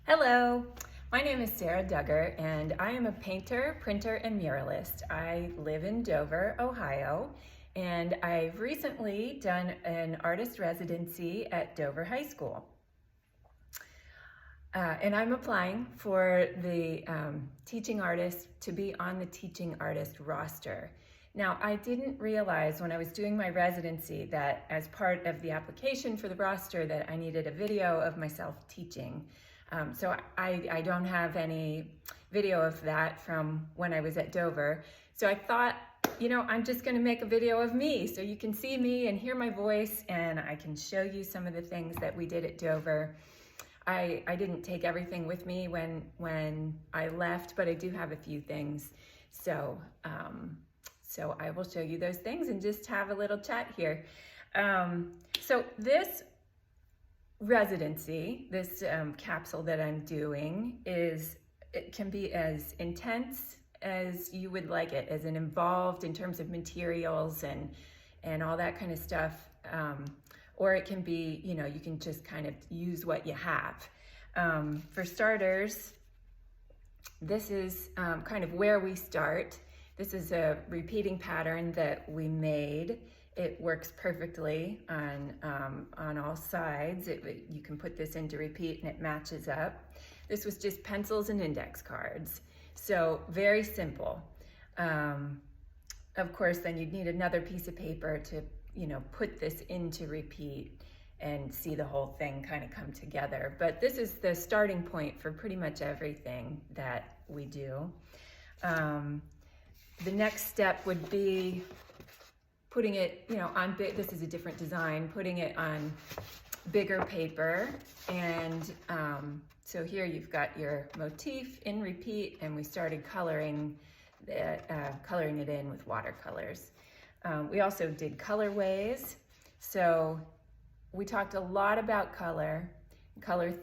Hello, my name is Sarah Duggar and I am a painter, printer, and muralist. I live in Dover, Ohio, and I've recently done an artist residency at Dover High School. And I'm applying for the teaching artist to be on the teaching artist roster. Now, I didn't realize when I was doing my residency that as part of the application for the roster that I needed a video of myself teaching. So I don't have any video of that from when I was at Dover. So I thought, I'm just gonna make a video of me so you can see me and hear my voice, and I can show you some of the things that we did at Dover. I didn't take everything with me when I left, but I do have a few things. So I will show you those things and just have a little chat here. So this residency, this capsule that I'm doing, it can be as intense as you would like it, as involved in terms of materials and all that kind of stuff. Or it can be, you can just kind of use what you have. For starters, this is kind of where we start. This is a repeating pattern that we made. It works perfectly on all sides. You can put this into repeat and it matches up. This was just pencils and index cards. So very simple. Of course, then you'd need another piece of paper to put this into repeat and see the whole thing kind of come together. But this is the starting point for pretty much everything that we do. The next step would be putting it, this is a different design, putting it on bigger paper. And so here you've got your motif in repeat, and we started coloring it in with watercolors. We also did colorways. So we talked a lot about color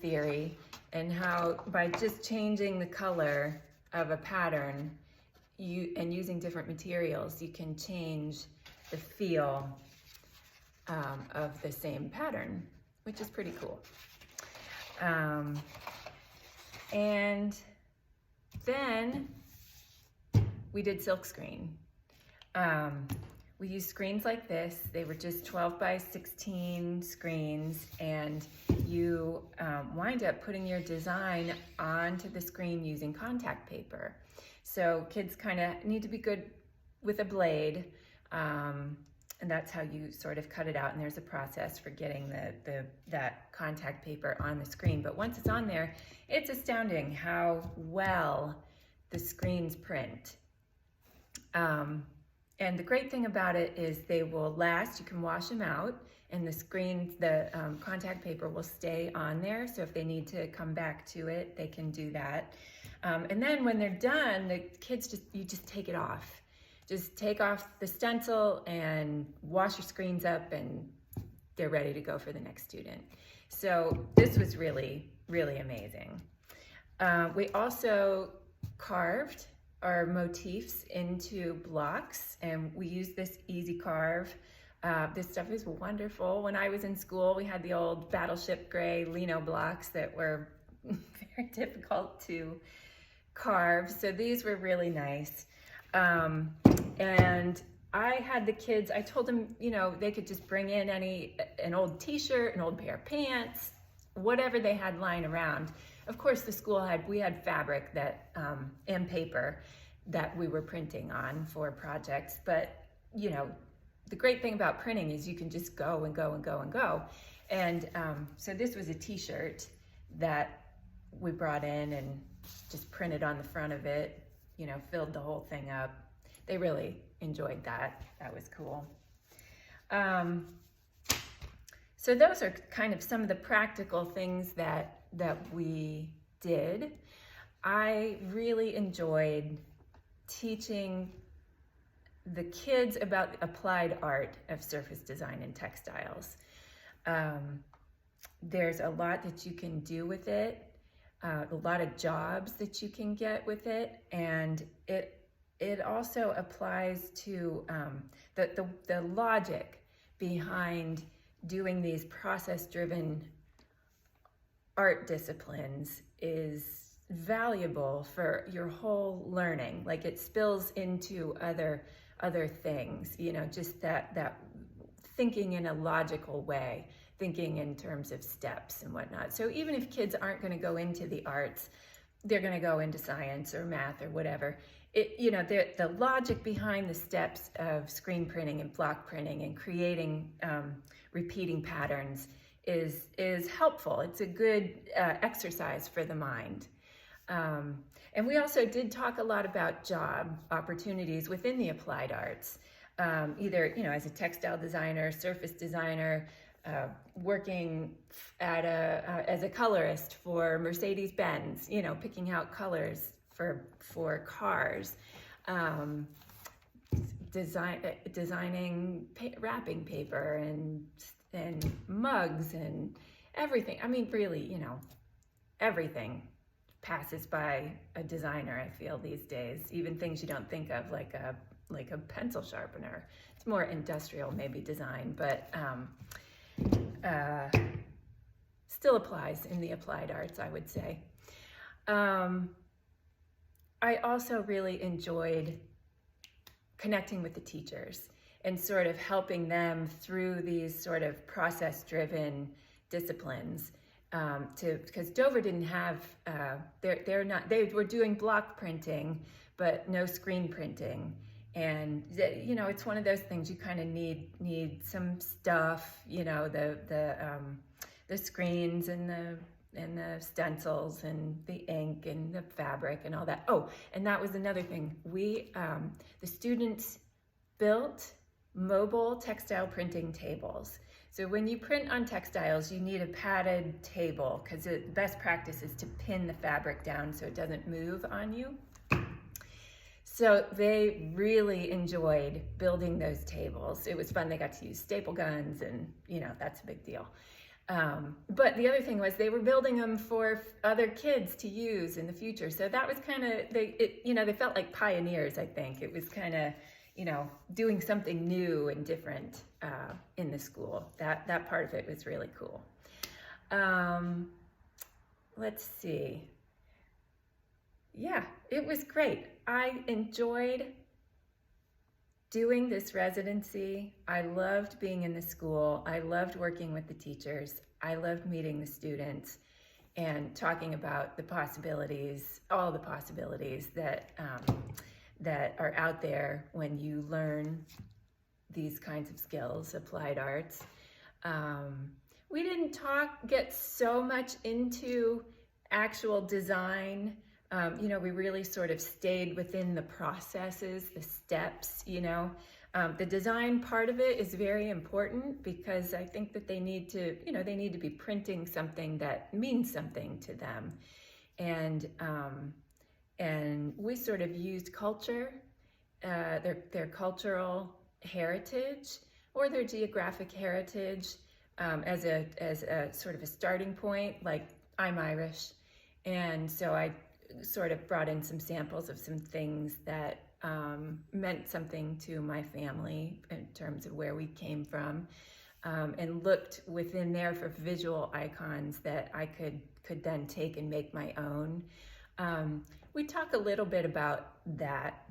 theory, and how by just changing the color of a pattern and using different materials, you can change the feel of the same pattern, which is pretty cool. And then we did silkscreen. We used screens like this. They were just 12 by 16 screens, and you wind up putting your design onto the screen using contact paper. So kids kind of need to be good with a blade, and that's how you sort of cut it out. And there's a process for getting that contact paper on the screen. But once it's on there, it's astounding how well the screens print. And the great thing about it is they will last. You can wash them out, and the contact paper will stay on there. So if they need to come back to it, they can do that. And then when they're done, the kids you just take it off. Just take off the stencil and wash your screens up, and they're ready to go for the next student. So this was really, really amazing. We also carved our motifs into blocks, and we used this Easy Carve. This stuff is wonderful. When I was in school, we had the old Battleship Gray Lino blocks that were very difficult to carve. So these were really nice. And I had the kids, I told them, they could just bring in an old t-shirt, an old pair of pants, whatever they had lying around. Of course, we had fabric and paper that we were printing on for projects. But, the great thing about printing is you can just go and go and go and go. And so this was a t-shirt that we brought in and just printed on the front of it, filled the whole thing up. They really enjoyed that. That was cool. So those are kind of some of the practical things that we did. I really enjoyed teaching the kids about the applied art of surface design and textiles. There's a lot that you can do with it, a lot of jobs that you can get with it, and it also applies to the logic behind doing these process-driven art disciplines is valuable for your whole learning. Like it spills into other things, you know, just that thinking in a logical way, thinking in terms of steps and whatnot. So even if kids aren't going to go into the arts, they're going to go into science or math or whatever. You know, the logic behind the steps of screen printing and block printing and creating repeating patterns is helpful. It's a good exercise for the mind. And we also did talk a lot about job opportunities within the applied arts, either, you know, as a textile designer, surface designer, working at as a colorist for Mercedes-Benz, you know, picking out colors for cars, designing wrapping paper and mugs and everything. I mean, really, you know, everything passes by a designer, I feel, these days. Even things you don't think of, like a pencil sharpener. It's more industrial, maybe, design, but still applies in the applied arts, I would say. I also really enjoyed connecting with the teachers and sort of helping them through these sort of process-driven disciplines. Because Dover didn't have, they were doing block printing, but no screen printing. And you know, it's one of those things you kind of need some stuff, you know, the screens and the stencils and the ink and the fabric and all that. Oh, and that was another thing. The students built mobile textile printing tables. So when you print on textiles, you need a padded table because the best practice is to pin the fabric down so it doesn't move on you. So they really enjoyed building those tables. It was fun. They got to use staple guns and, you know, that's a big deal. But the other thing was they were building them for other kids to use in the future. So that was kind of, they felt like pioneers, I think. It was kind of, you know, doing something new and different in the school. That part of it was really cool. Let's see. Yeah, it was great. I enjoyed doing this residency. I loved being in the school. I loved working with the teachers. I loved meeting the students and talking about the possibilities, all the possibilities that are out there when you learn these kinds of skills, applied arts. We didn't get so much into actual design. You know, we really sort of stayed within the processes, the steps, you know. The design part of it is very important because I think that they need to be printing something that means something to them. And we sort of used culture, their cultural heritage or their geographic heritage as a sort of a starting point. Like, I'm Irish, and so I sort of brought in some samples of some things that meant something to my family in terms of where we came from, and looked within there for visual icons that I could then take and make my own. We talk a little bit about that,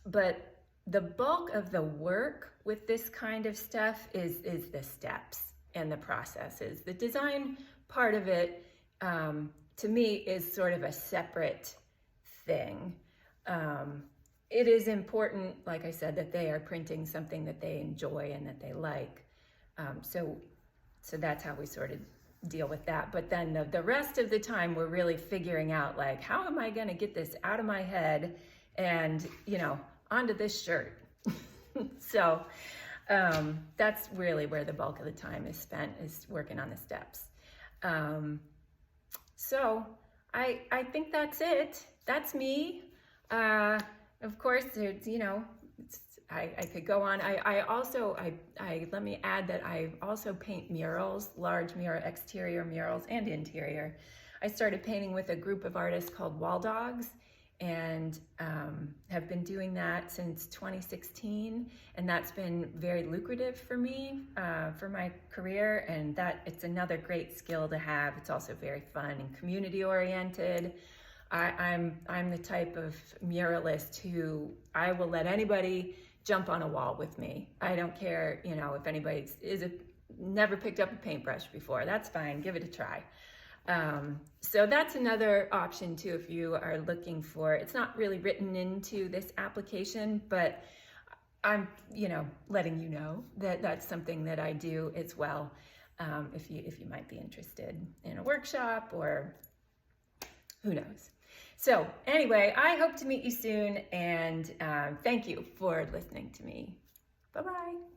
but the bulk of the work with this kind of stuff is the steps and the processes. The design part of it, to me, is sort of a separate thing. It is important, like I said, that they are printing something that they enjoy and that they like. So that's how we sort of deal with that. But then the rest of the time, we're really figuring out, like, how am I going to get this out of my head and, you know, onto this shirt? So that's really where the bulk of the time is spent, is working on the steps. So I think that's it. That's me. Of course, there's, you know, I could go on. I also let me add that I also paint murals, large exterior murals and interior. I started painting with a group of artists called Wall Dogs, and have been doing that since 2016, and that's been very lucrative for me for my career, and that it's another great skill to have. It's also very fun and community oriented. I'm the type of muralist who I will let anybody jump on a wall with me. I don't care, you know, if anybody never picked up a paintbrush before, that's fine, give it a try. So that's another option too, if you are looking for, it's not really written into this application, but I'm, you know, letting you know that that's something that I do as well. If you might be interested in a workshop, or who knows. So anyway, I hope to meet you soon, and thank you for listening to me. Bye-bye.